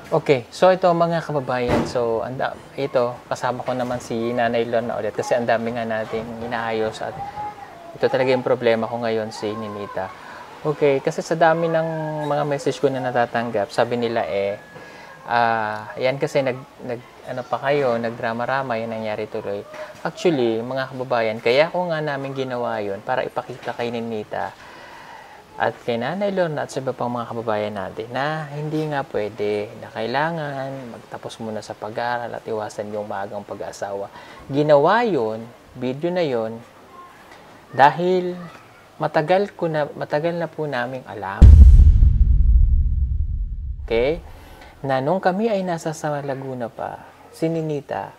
Okay, so ito mga kababayan, so ito kasama ko naman si Nanay Lorna ulit kasi ang dami nga nating inaayos at ito talaga yung problema ko ngayon si Ninita. Okay, kasi sa dami ng mga message ko na natatanggap, sabi nila yan kasi ano pa kayo, nagdrama-rama, yan nangyari tuloy. Actually, mga kababayan, kaya ko nga namin ginawa yun para ipakita kay Ninita at kay Nanay Lorna at sa iba pang mga kababayan natin na hindi nga pwede, na kailangan magtapos muna sa pag-aaral at iwasan yung maagang pag-asawa. Ginawa yun, video na yun, dahil matagal na po naming alam. Okay? Na nung kami ay nasa sa Laguna pa, si Ninita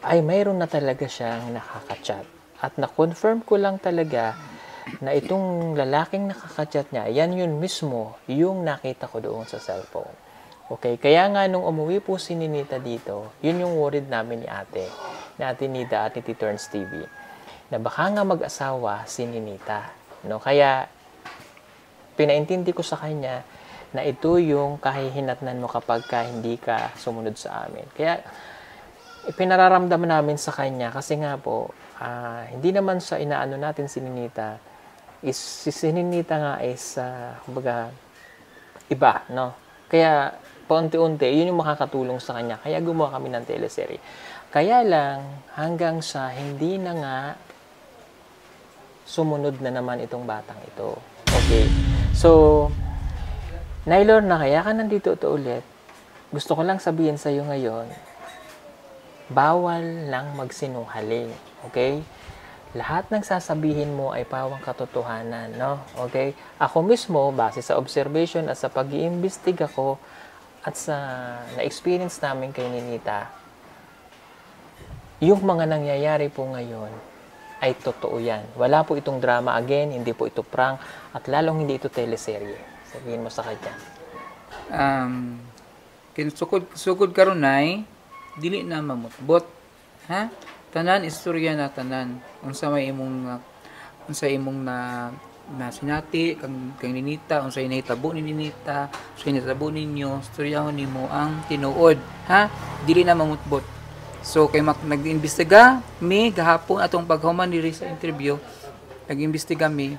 ay mayroon na talaga siyang nakaka-chat. At na-confirm ko lang talaga na itong lalaking nakaka-chat niya, yan yun mismo yung nakita ko doon sa cellphone. Okay, kaya nga nung umuwi po si Ninita dito, yun yung worried namin ni Ate Nida at ni Turns TV, na baka nga mag-asawa si Ninita. No? Kaya pinaintindi ko sa kanya na ito yung kahihinatnan mo kapag hindi ka sumunod sa amin. Kaya ipinararamdaman namin sa kanya kasi nga po, hindi naman sa inaano natin si Ninita, si Ninita nga is kumbaga iba, no? Kaya paunti-unti yun yung makakatulong sa kanya, kaya gumawa kami ng teleserye. Kaya lang hanggang sa hindi na nga sumunod na naman itong batang ito. Okay, so Naylor, na kaya ka nandito ito ulit, gusto ko lang sabihin sa iyo ngayon, bawal lang magsinungaling. Okay, lahat ng sasabihin mo ay pawang katotohanan, no? Okay? Ako mismo, base sa observation at sa pag-iimbestiga ko at sa na-experience namin kay Ninita, yung mga nangyayari po ngayon ay totoo yan. Wala po itong drama again, hindi po ito prank, at lalong hindi ito teleserye. Sabihin mo sa kanya. Sukod karon nay, dili na mamutbot. Ha? Tanan istorya na tanan unsa imong na sinati kang Ninita, unsa inahitabo ni Ninita, unsa inahitabo ninyo, istoryahon nimo ang tinuod, ha? Dili na mamutbot. So kay nag-imbestiga mi gahapon atong paghuman diri sa interview, nag-imbestiga mi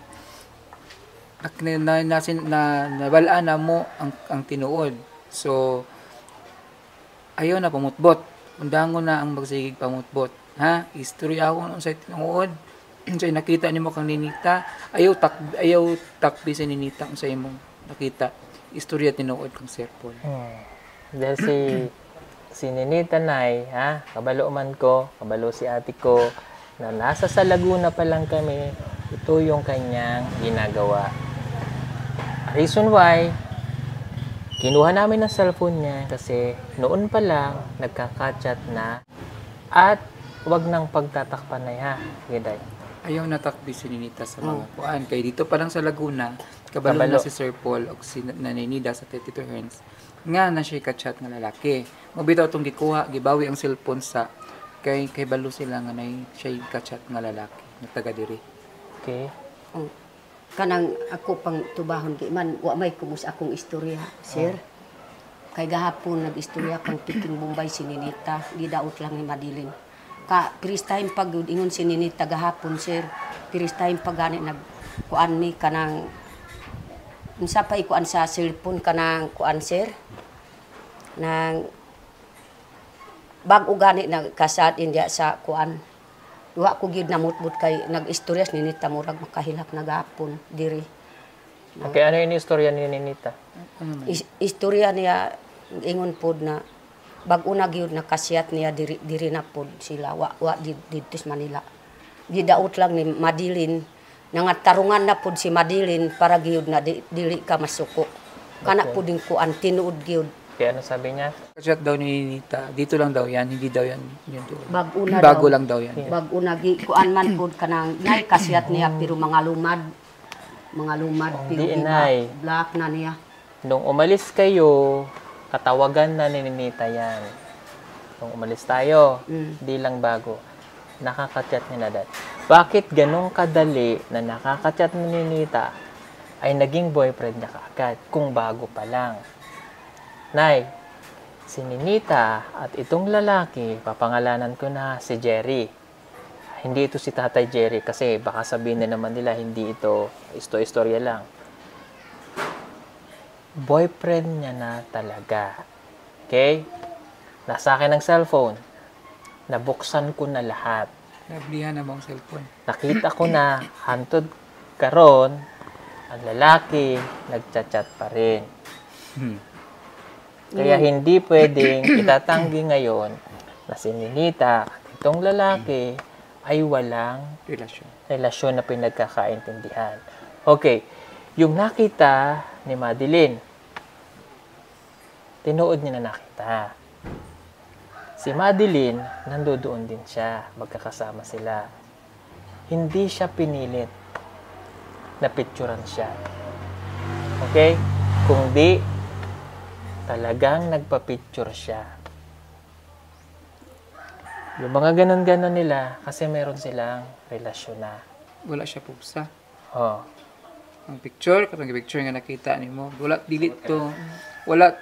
nabalaan na mo ang tinuod. So ayaw na pamutbot, undangon na ang magsigig pamutbot. Ha, istorya ako sa tinuod, unsay nakita nimo kang Ninita, ayaw takbi sa Ninita unsay imong nakita, istorya tinuod kang Sir Paul. Dahil si Ninita nay, ha, kabalo man ko, kabalo si ate ko, na nasa sa Laguna pa lang kami, ito yung kanyang ginagawa. Reason why, kinuha namin ang cellphone niya kasi noon pa lang nagkaka-chat na at wag nang pagtatakpan na ha. Giday. Ayaw natakbi si Ninita sa mga kuan. Kay dito pa lang sa Laguna, kabalo na si Sir Paul o si Nanay Nida sa 32 Herns. Nga na siya ka-chat nga lalaki. Mabitaw itong gikuha, gibawi ang cellphone sa kay balo sila nga nay siya ka-chat nga lalaki na taga diri. Okay. Kanang ako pang tubahon di man wa may kumus akong istorya, sir. Kay gahapon nag-istorya kang Piking Bombay si Ninita, di daot lang ni Madilin. First time pag ingon si Ninita gahapon, sir. First time pag gani nagkuan ni kanang unsa pa ikuan sa cellphone kanang kuan, sir. Nang bag-o gani nagkasad india sa kuan. Wa ko gyud namutbot kay nag-istorya ni Ninita murag makahilak na gahapon diri. Okay, ano yung istorya ni Ninita? Istorya niya ingon pod na bag-o na gyud nakasiyat niya diri na pod sila wa dito sa Manila. Gidaot lang ni Madilin nangatarungan na pod si Madilin para gyud na dili ka masuko. Kana Okay. pod din kuan tinuod gyud. Kaya ano sabi niya? Ka-chat daw ni Ninita, dito lang daw yan, hindi daw yan yun doon. Bag-o na Bago daw. lang daw yan. Bag-o na kuan man pod kanang nay kasiyat niya pero mga lumad pero Di, iba, inay. black na niya. Nung umalis kayo, katawagan na ni Ninita yan. Nung umalis tayo, di lang bago. Nakaka-chat niya na dad. Bakit ganong kadali na nakaka-chat ni Ninita ay naging boyfriend niya kaagad kung bago pa lang? Nay, Si Ninita at itong lalaki, papangalanan ko na si Jerry. Hindi ito si Tatay Jerry kasi baka sabihin na naman nila hindi ito istorya lang. Boyfriend niya na talaga. Okay? Nasa akin ang cellphone. Nabuksan ko na lahat. Nablihan na mong cellphone. Nakita ko na hantod karon ang lalaki nagchat-chat pa rin. Kaya hindi pwedeng itatanggi ngayon na si Ninita at itong lalaki ay walang relasyon na pinagkakaintindihan. Okay, yung nakita ni Madeline, tinuod niya na nakita. Si Madeline, nandoon din siya, magkakasama sila. Hindi siya pinilit na picturean siya. Okay? Kung di, talagang nagpa-picture siya. Yung mga ganon-ganon nila, kasi meron silang relasyon na. Wala siya pugsa. Oh. Ang picture, katong picture nga nakita nimo, wala dilit to. Wala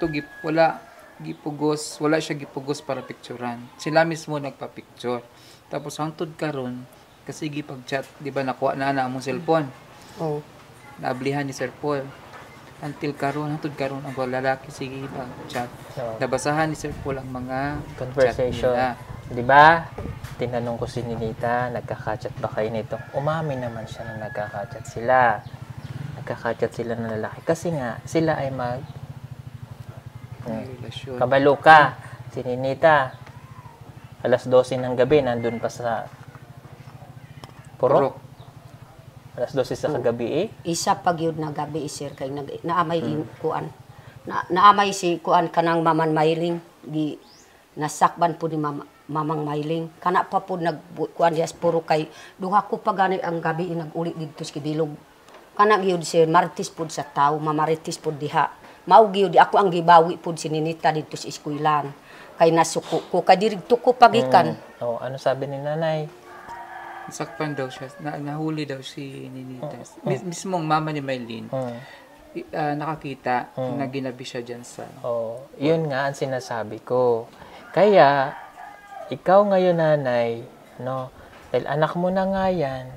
gipugos, wala siya gipugos para picturean. Sila mismo nagpa-picture. Tapos hangtod karon kasi gipag-chat, di ba nakuha na among cellphone. Oh. Naablihan ni Sir Paul. Until karon, hangtod karon ang lalaki sige pag-chat. No. Nabasahan ni Sir Paul ang mga Conversation. chat nila. Di ba? Tinanong ko si Ninita, nagkaka-chat ba kayo nito? Umamin naman siya na nagkaka-chat sila. Nagkaka-chat sila ng lalaki. Kasi nga, sila ay May relasyon. kabalo ka. Si Ninita, alas 12 ng gabi, nandun pa sa Purok. Alas 12 sa kagabi eh. Isa pag yun na gabi, sir, kay naamay kuan. Naamay si kuan kanang Maman Mailing. Nasakban po ni Mamang Mailing. Kana pa po nagkuan dias puro kay duha ko pa gani ang gabi naguli didto sa Kibilog. Kana gyud sir, Martes pod sa tao, mamarites pod diha. Mao gyud ako ang gibawi pod si Ninita dito sa eskwelahan. Kay nasuko ko kay dirigto ko pagikan. Oh, ano sabi ni nanay? Nasakpan daw siya. Nahuli daw si Ninita. Mismong mama ni Maylene. Nakakita na ginabi siya dyan sa... Oh, yun nga ang sinasabi ko. Kaya, ikaw ngayon nanay, no, dahil anak mo na nga yan,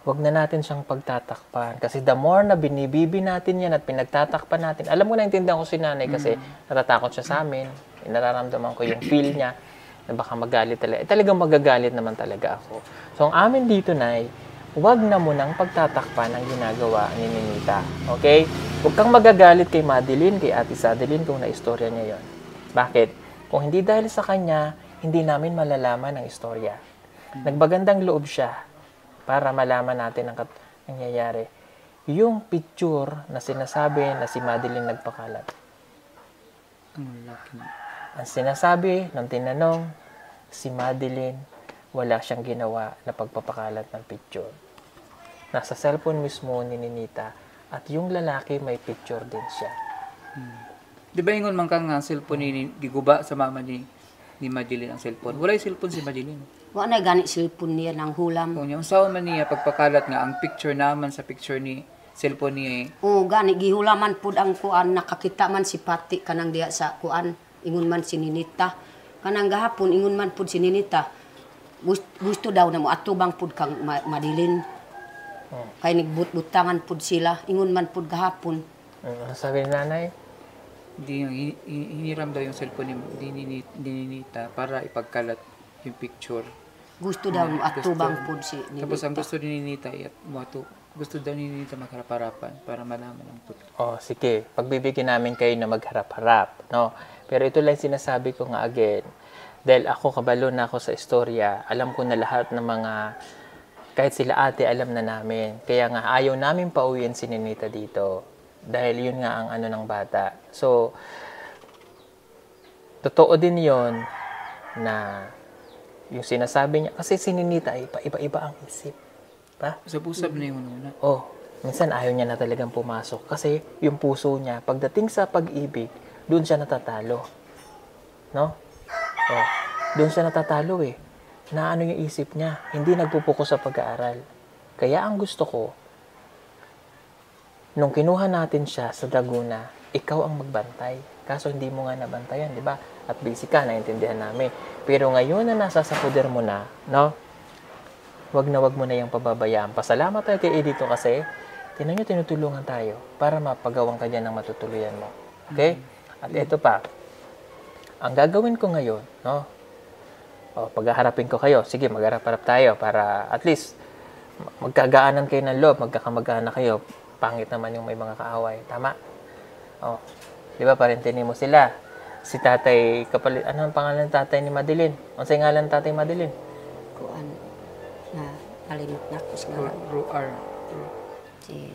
huwag na natin siyang pagtatakpan. Kasi the more na binibibi natin yan at pinagtatakpan natin, alam mo na, intindihan ko si nanay kasi natatakot siya sa amin. Nararamdaman ko yung feel niya na baka magalit talaga. Talagang magagalit naman talaga ako. So, ang amin dito, nay, huwag na mo nang pagtatakpan ang ginagawa ni Ninita. Okay? Huwag kang magagalit kay Madeline, kay Ate Sadeline kung na-istorya niya yon. Bakit? Kung hindi dahil sa kanya, hindi namin malalaman ang istorya. Nagbagandang loob siya para malaman natin ang nangyayari. Yung picture na sinasabi na si Madeline nagpakalat. Ang sinasabi nung tinanong, si Madeline, wala siyang ginawa na pagpapakalat ng picture. Nasa cellphone mismo ni Ninita at yung lalaki may picture din siya. Di ba ingon man ka nga cellphone ni giguba sa mama ni Madeline ang cellphone? Wala yung cellphone si Madeline. Wa na gani cellphone niya ng hulam. Kung yung saon man niya pagpakalat nga ang picture naman sa picture ni cellphone niya Oo, gani gihulaman pud ang kuan, nakakita man si Pati kanang diha sa kuan, ingon man si Ninita. Kanang gahapon ingon man pud si Ninita. Gusto daw na mo atubang pud kang Madeline. Kay nigbut-butangan pud sila, ingon man pud gahapon. Ano sabi ni nanay? Hiniram daw yung cellphone ni Ninita para ipagkalat yung picture. Gusto daw mo atubang pud si Ninita. Tapos ang gusto ni Ninita gusto daw ni Ninita magharap-harapan para malaman ang totoo. Oh, sige. Pagbibigyan namin kayo na magharap-harap, no? Pero ito lang sinasabi ko nga again. Dahil ako, kabalo na ako sa istorya, alam ko na lahat ng mga, kahit sila ate, alam na namin. Kaya nga, ayaw namin pauwiin si Ninita dito. Dahil yun nga ang ano ng bata. So, totoo din yon na yung sinasabi niya, kasi si Ninita ay iba-iba ang isip. Pa? Usap-usap na yung una. Oh, minsan ayaw niya na talagang pumasok. Kasi yung puso niya, pagdating sa pag-ibig, doon siya natatalo. No? Oh, doon siya natatalo eh. Na ano yung isip niya, hindi nagpupuko sa pag-aaral. Kaya ang gusto ko, nung kinuha natin siya sa Laguna, ikaw ang magbantay. Kaso hindi mo nga nabantayan, di ba? At busy ka, naintindihan namin. Pero ngayon na nasa sa poder mo na, no? Wag mo na yung pababayaan. Pasalamat tayo kay Edito kasi tinan nyo, tinutulungan tayo para mapagawang ka dyan ng matutuluyan mo. Okay? At ito pa, ang gagawin ko ngayon, no? Paghaharapin ko kayo, sige, magharap-harap tayo para at least magkagaanan kayo ng loob, magkakamagana kayo. Pangit naman yung may mga kaaway. Tama? Di ba, parentinin mo sila. Si tatay, ano ang pangalan ng tatay ni Madeline? Ano sa ngalan ng tatay Madeline? Kuan na kalimot na ko sa Ruar. si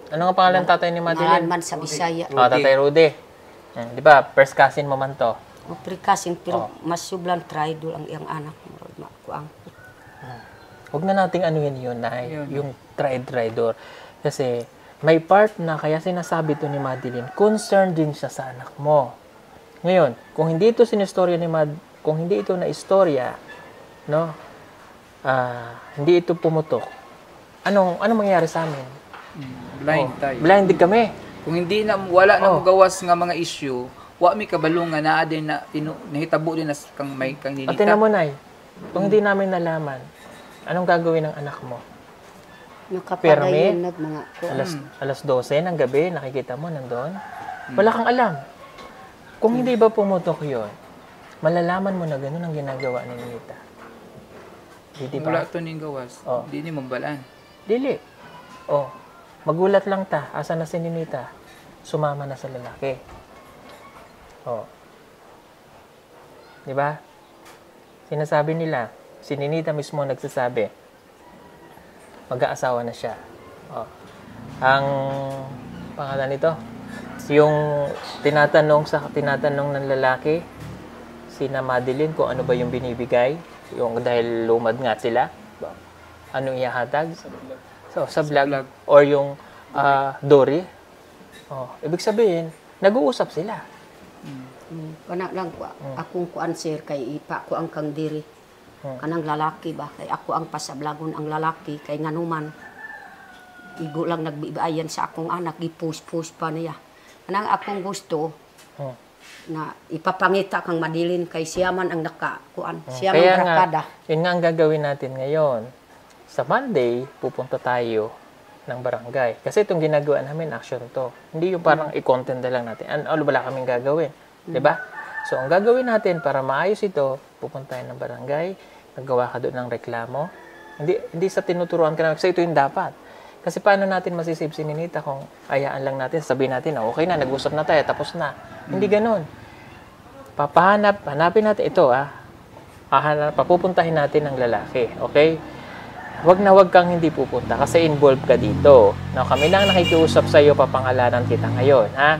Ano ang pangalan ng tatay ni Madeline? man sa Bisaya. Tatay Rudy. Di ba, first cousin mo man to. O prikasin pero mas sublang traidor ang iyang anak mo kuang. Huwag na nating anuhin yun, Nay. Yung traidor. Kasi may part na kaya sinasabi to ni Madeline, concerned din siya sa anak mo. Ngayon, kung hindi ito sinistorya ni kung hindi ito na istorya, no? Hindi ito pumutok. Anong mangyayari sa amin? Blind tayo. Blinded kami. Kung hindi na wala na magawas nga mga issue, wa mi kabalo nga naa din na nahitabo din na kang may kang At ninita. tinan mo, Nay, kung hindi namin nalaman, anong gagawin ng anak mo? Nakapagayon nag mga kuan. Alas 12 ng gabi, nakikita mo nandun. Wala kang alam. Kung hindi ba pumutok yun, malalaman mo na gano'n ang ginagawa ni Ninita. Di ba? Wala to ning gawas. Di ni mambalaan. Dili. Magulat lang ta. Asa na si Ninita? Sumama na sa lalaki. Di ba? Sinasabi nila, si Ninita mismo nagsasabi, mag-aasawa na siya. Ang pangalan nito, yung tinatanong ng lalaki, sina Madeline, kung ano ba yung binibigay, yung dahil lumad nga sila, anong ihahatag? So, sa vlog. Or yung Dory. Ibig sabihin, nag-uusap sila. Kana lang ko akong kuan sir kay ipa ko ang kang diri. Kanang lalaki ba kay ako ang pasablagon ang lalaki kay nganuman igo lang nagbibayan sa akong anak gipush-push pa niya. Kanang akong gusto na ipapangita kang Madeline kay siya man ang nakakuan. Siya man rakada. Yun nga ang gagawin natin ngayon. Sa Monday, pupunta tayo ng barangay. Kasi itong ginagawa namin, action to. Hindi yung parang i-content na lang natin. Ano wala kaming gagawin? Diba? So, ang gagawin natin para maayos ito, pupunta tayo ng barangay, naggawa ka doon ng reklamo. Hindi sa tinuturuan ka na, kasi ito yung dapat. Kasi paano natin masisave si Ninita kung ayaan lang natin, sabihin natin, okay na, nag-usap na tayo, tapos na. Hindi ganun. Hanapin natin ito, papupuntahin natin ng lalaki, okay? Wag kang hindi pupunta kasi involved ka dito. No, kami lang nakikiusap sa iyo, papangalanan kita ngayon, ha?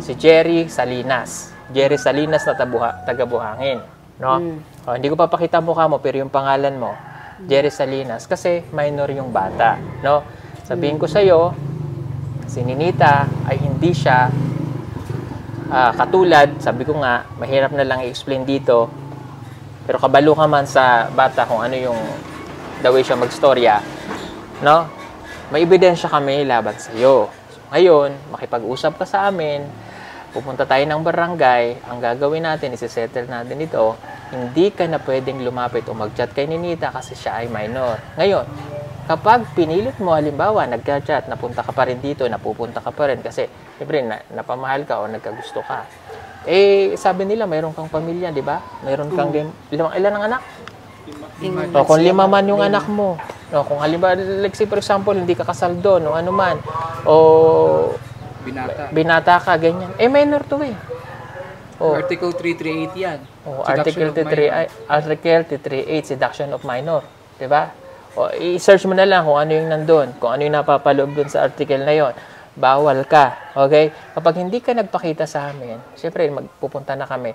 Si Jerry Salinas. Jerry Salinas na taga-Buhangin, no? Hindi ko papakita mukha mo pero yung pangalan mo, Jerry Salinas, kasi minor yung bata, no? Sabihin ko sa iyo, si Ninita ay hindi siya katulad, sabi ko nga, mahirap na lang i-explain dito. Pero kabalo ka man sa bata kung ano yung the way siya mag-storya, no? May ebidensya kami laban sa iyo. So, ngayon, makipag-usap ka sa amin, pupunta tayo ng barangay, ang gagawin natin, isi-settle natin ito, hindi ka na pwedeng lumapit o mag-chat kay Ninita kasi siya ay minor. Ngayon, kapag pinilit mo, halimbawa, nag-chat, napunta ka pa rin dito, napupunta ka pa rin kasi, siyempre, napamahal ka o nagkagusto ka. Sabi nila, mayroon kang pamilya, di ba? Mayroon kang ilan ang anak? Kung 5 man yung anak mo. Kung halimbawa, like say for example, hindi ka kasal doon, o ano man, o binata ka, ganyan. Minor to eh. Article 338 yan. Article 338, seduction of minor. Diba? I-search mo na lang kung ano yung nandun, kung ano yung napapaloob dun sa article na yon. Bawal ka. Okay? Kapag hindi ka nagpakita sa amin, syempre, magpupunta na kami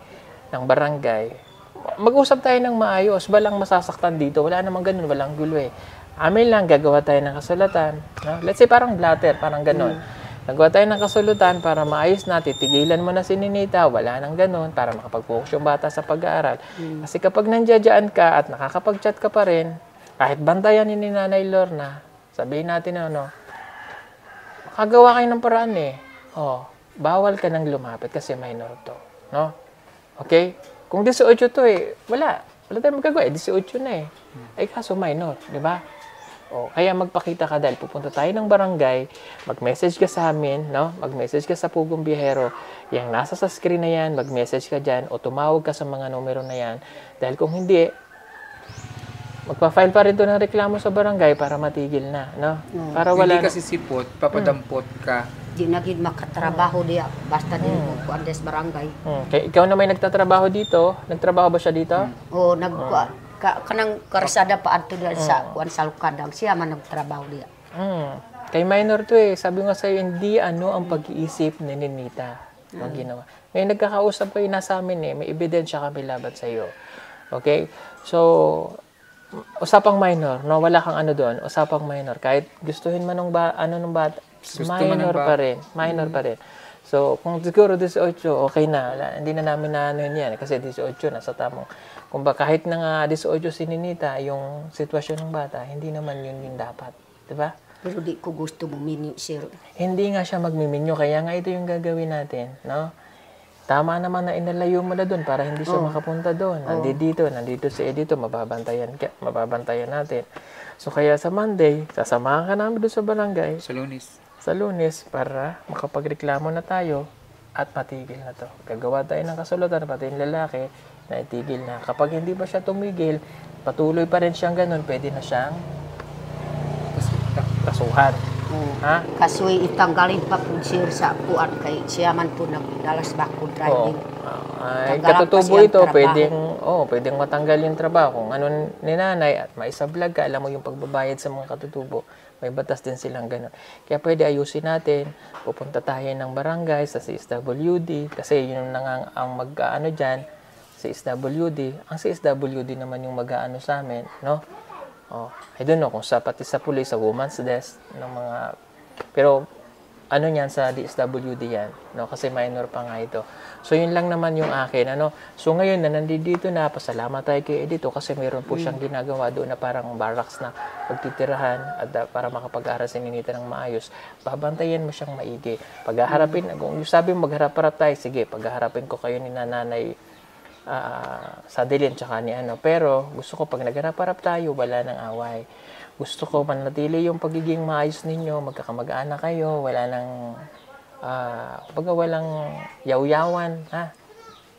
ng barangay, mag-usap tayo ng maayos, walang masasaktan dito, wala namang ganun, walang gulo eh. Amin lang, gagawa tayo ng kasulatan. No? Let's say parang blatter, parang ganun. Nagawa tayo ng kasulatan para maayos natin, tigilan mo na si Ninita, wala nang ganun, para makapag-focus yung bata sa pag-aaral. Kasi kapag nandiyadyaan ka at nakakapag-chat ka pa rin, kahit bantayan ni Nanay Lorna, sabihin natin makagawa kayo ng paraan eh. bawal ka nang lumapit kasi minor to. No? Okay? Kung 18 to wala. Wala tayong magagawa. 18 na Ay kaso minor, di ba? Kaya magpakita ka dahil pupunta tayo ng barangay, mag-message ka sa amin, no? Mag-message ka sa Pugong Biyahero, yung nasa sa screen na yan, mag-message ka dyan o tumawag ka sa mga numero na yan. Dahil kung hindi, magpa-file pa rin doon ng reklamo sa barangay para matigil na, no? Para wala Hindi kasi sipot, papadampot ka. Di naging makatrabaho diya. Basta din mo ko andes barangay. Kaya ikaw na may nagtatrabaho dito, nagtrabaho ba siya dito? O kanang karsada pa adto diya sa kuan sa Lukadang. Siya man nagtrabaho diya. Kay minor to Sabi nga sa'yo, hindi ang pag-iisip ni Ninita ang ginawa. May nagkakausap kayo na sa amin may ebidensya kami laban sa'yo. Okay? So, usapang minor, no? Wala kang ano doon, usapang minor. Kahit gustuhin man nung bata, minor pa rin. Minor pa rin. So, kung siguro 18, okay na. Hindi na namin na ano yan. Kasi 18, nasa tamang. Kung ba kahit na nga 18 si Ninita, yung sitwasyon ng bata, hindi naman yun yung dapat. Diba? Pero di ko gusto buminyo, sir. Hindi nga siya magmiminyo. Kaya nga ito yung gagawin natin. No? Tama naman na inalayo mo na doon para hindi siya makapunta doon. Nandito si Edito, mababantayan natin. So, kaya sa Monday, sasamahan ka namin doon sa barangay. Sa Lunes para makapagreklamo na tayo at matigil na to. Gagawa tayo ng kasulatan, pati yung lalaki na itigil na. Kapag hindi pa siya tumigil, patuloy pa rin siyang ganun, pwede na siyang kasuhan. Ha? Kasoy itanggalin pa po sir sa kuan kay siya man po nagdalas bako driving. Ay, katutubo ito, pwedeng matanggal yung trabaho. Kung ano ni nanay at maisablag ka, alam mo yung pagbabayad sa mga katutubo. May batas din silang ganun. Kaya pwede ayusin natin, pupunta tayo ng barangay sa CSWD, kasi yun na ang mag-ano dyan, CSWD. Ang CSWD naman yung mag-ano sa amin, no? I don't know kung pati sa police, sa woman's desk, ng mga, pero ano yan sa DSWD yan, no? Kasi minor pa nga ito. So, yun lang naman yung akin, ano? So, ngayon na nandito na, pasalamat tayo kay Edito kasi mayroon po siyang ginagawa doon na parang barracks na pagtitirahan at para makapag-aral si Ninita ng maayos. Babantayan mo siyang maigi. Paghaharapin, kung sabi mo magharap-harap tayo, sige, paghaharapin ko kayo ni nanay sa Dilin tsaka ni ano. Pero, gusto ko pag nagharap-harap tayo, wala nang away. Gusto ko manatili yung pagiging maayos ninyo, magkakamag-anak kayo, wala nang walang yaw-yawan, ha?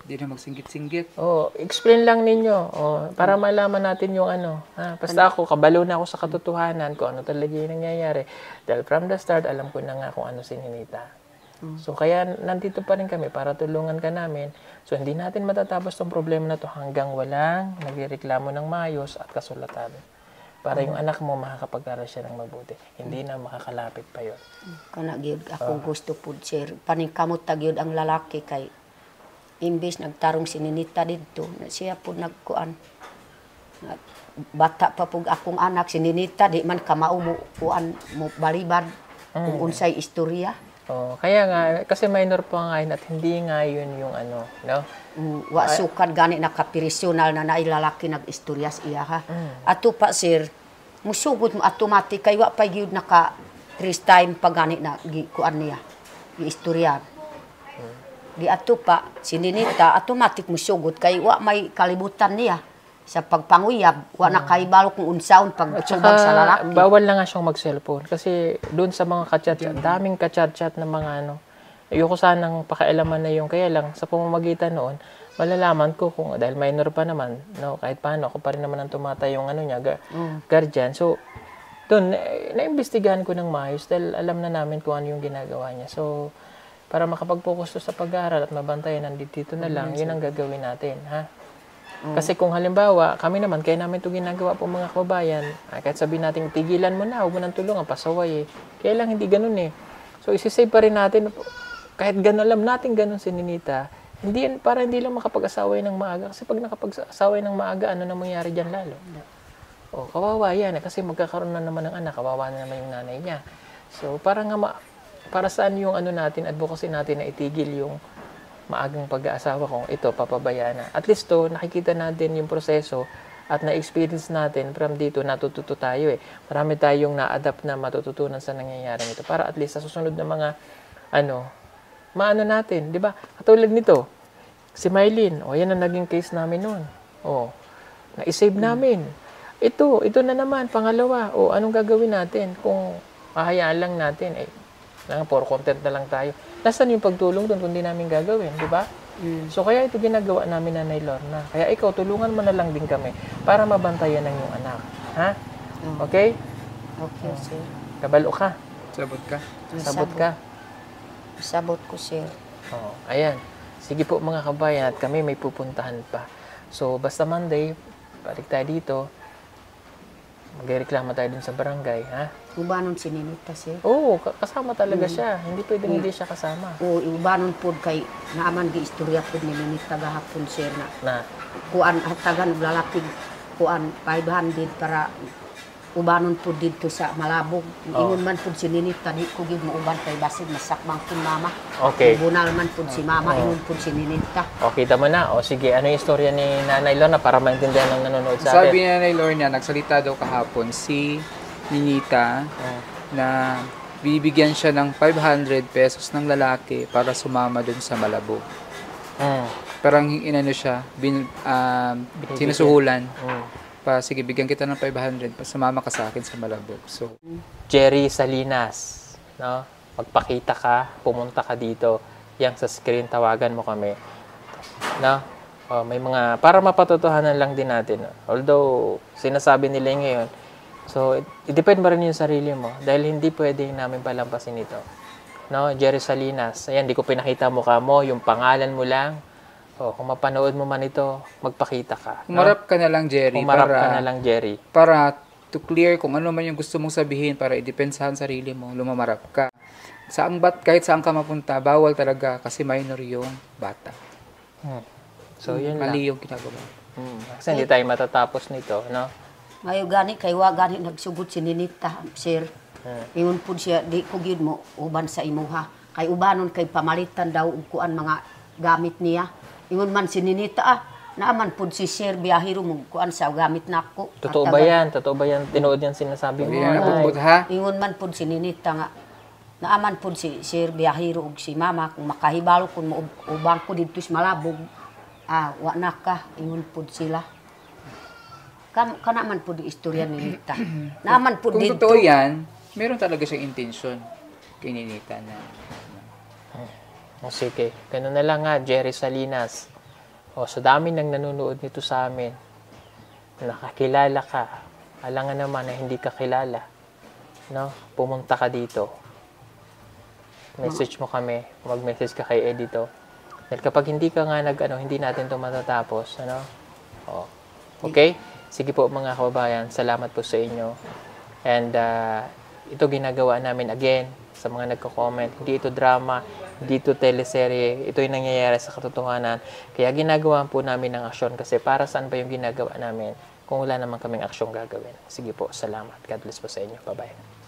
Hindi na magsinggit-singgit. Explain lang ninyo, para malaman natin yung ano, ha? Basta ako, kabalo na ako sa katotohanan kung ano talaga yung nangyayari. Dahil from the start, alam ko na nga kung ano si Ninita. So, kaya nandito pa rin kami para tulungan ka namin. So, hindi natin matatapos tong problema na to hanggang walang nagreklamo ng maayos at kasulatan. Para yung anak mo makakapag-aral siya ng mabuti. Hindi na makakalapit pa yun. Kana gyud akong gusto pud sir. Paningkamot ta gyud ang lalaki kay imbes nagtarong si Ninita didto, siya pud nagkuan. Bata pa pug akong anak si Ninita di man kamao mo kuan mo balibad kung unsay istorya. Kaya nga kasi minor pa nga yun at hindi nga yun yung ano, no? Wa sukad gani nakapersonal na nailalaki nag-istorya sa iya ha. Ato pa sir, musugod mo automatic kay wa pa gyud naka 3 time pag gani na kuan niya. Istorya. Di ato pa si Ninita automatic musugod kay wa may kalibutan niya sa pagpanguyab, wa na kay balo kung unsaon pagtubag sa lalaki. Bawal na nga siyang mag-cellphone kasi doon sa mga ka-chat-chat, daming ka-chat-chat na mga ano. Ayoko sanang pakialaman na yung kaya lang sa pamamagitan noon, malalaman ko kung dahil minor pa naman, no, kahit paano ako pa rin naman ang tumatay yung ano niya, guardian. So doon naimbestigahan ko ng maayos dahil alam na namin kung ano yung ginagawa niya. So para makapag-focus to sa pag-aaral at mabantayan nandito na lang, yun ang gagawin natin, ha? Kasi kung halimbawa, kami naman, kaya namin ito ginagawa po mga kababayan, kahit sabihin natin, tigilan mo na, huwag mo nang tulungan, pasaway Kaya lang hindi ganun So, isisave pa rin natin, kahit ganun, alam natin ganun si Ninita, para hindi lang makapag-asaway ng maaga. Kasi pag nakapag-asaway ng maaga, ano na mangyari dyan lalo? Kawawa yan, kasi magkakaroon na naman ng anak, kawawa na naman yung nanay niya. So, para saan yung ano natin, advocacy natin na itigil yung maagang pag-aasawa kung ito, papabayaan na. At least nakikita natin yung proseso at na-experience natin from dito, natututo tayo Marami tayong na-adapt na matututunan sa nangyayari nito. Para at least sa susunod na mga maano natin, di ba? Katulad nito, si Mylene, yan ang naging case namin noon. Na-save namin. Ito na naman, pangalawa. Anong gagawin natin kung hahayaan lang natin? Puro content na lang tayo. Nasaan yung pagtulong doon kung di namin gagawin, di ba? So, kaya ito ginagawa namin, Nanay Lorna. Kaya ikaw, tulungan mo na lang din kami para mabantayan ng iyong anak. Ha? Okay? Okay, sir. Kabalo ka. Sabot ka. Sabot ka. Sabot ko, sir. Ayan. Sige po mga kabayan at kami may pupuntahan pa. So, basta Monday, balik tayo dito. Magreklamo tayo dun sa barangay, ha? Ubanon si Ninita, sir. Kasama talaga siya. Hindi pwedeng hindi siya kasama. Ubanon po kay naaman di istorya po ni Ninita gahapon, sir, Na, kuan hatagan lalapig kuan 500 para ubanon po dito sa Malabog. Ingon man po si Ninita, di ko gid mo uban kay basig masakbang kun mama. Okay. Bunal man po si mama, ingon po si Ninita. kita mo na. Sige, ano yung istorya ni Nanay Lorna para maintindihan ng nanonood sa Sabi atin? ni Nanay Lorna, nagsalita daw kahapon si Ninita na bibigyan siya ng 500 pesos ng lalaki para sumama dun sa Malabog. Parang inano siya, sinusuhulan. Sige, bigyan kita ng 500, sumama ka sa akin sa Malabog. So, Jerry Salinas, no? Magpakita ka, pumunta ka dito. Yang sa screen, tawagan mo kami. No? May mga, para mapatotohanan lang din natin. Although, sinasabi nila ngayon, so, i-depend mo rin yung sarili mo dahil hindi pwedeng namin palampasin ito. No? Jerry Salinas, ayan, di ko pinakita mukha mo, yung pangalan mo lang. Kung mapanood mo man ito, magpakita ka. umarap ka na lang, Jerry. Umarap ka na lang, Jerry. Para to clear kung ano man yung gusto mong sabihin para i-depensahan sarili mo, lumamarap ka. Kahit saan ka mapunta, bawal talaga kasi minor yung bata. So, yun Mali lang. yung ginagawa. Kasi hindi tayo matatapos nito, no? Mayo gani kay wa gani nagsugod si Ninita, sir. Ingon po siya, di ko gyud mo uban sa imuha. Kay ubanon kay pamalitan daw og kuan mga gamit niya. Ingon man si Ninita, naaman po si Sir Biyahiro mo kuan sa gamit nako. Totoo ba yan? Totoo ba yan? Tinood yan sinasabi mo? Hindi na napuput, ha? Ingon man po si Ninita nga, naaman po si Sir Biyahiro ug si Mama kung makahibalo kung ubang ko dito sa Malabog, wa na ka, ingon po sila. Kana man po di istorya ni Ninita. Naaman po Kung dito. totoo yan, meron talaga siyang intention kay Ninita na. Sige, ganun na lang nga, Jerry Salinas. Sa dami nang nanonood nito sa amin, nakakilala ka, alangan naman na hindi ka kilala, no? Pumunta ka dito. Message mo kami, mag-message ka kay Edito. Dahil kapag hindi ka nga hindi natin ito matatapos, ano? Okay? Sige po mga kababayan, salamat po sa inyo. And ito ginagawa namin again sa mga nagko-comment. Hindi ito drama, hindi ito teleserye. Ito yung nangyayari sa katotohanan. Kaya ginagawa po namin ng aksyon kasi para saan pa yung ginagawa namin kung wala naman kaming aksyong gagawin. Sige po, salamat. God bless po sa inyo. Bye-bye.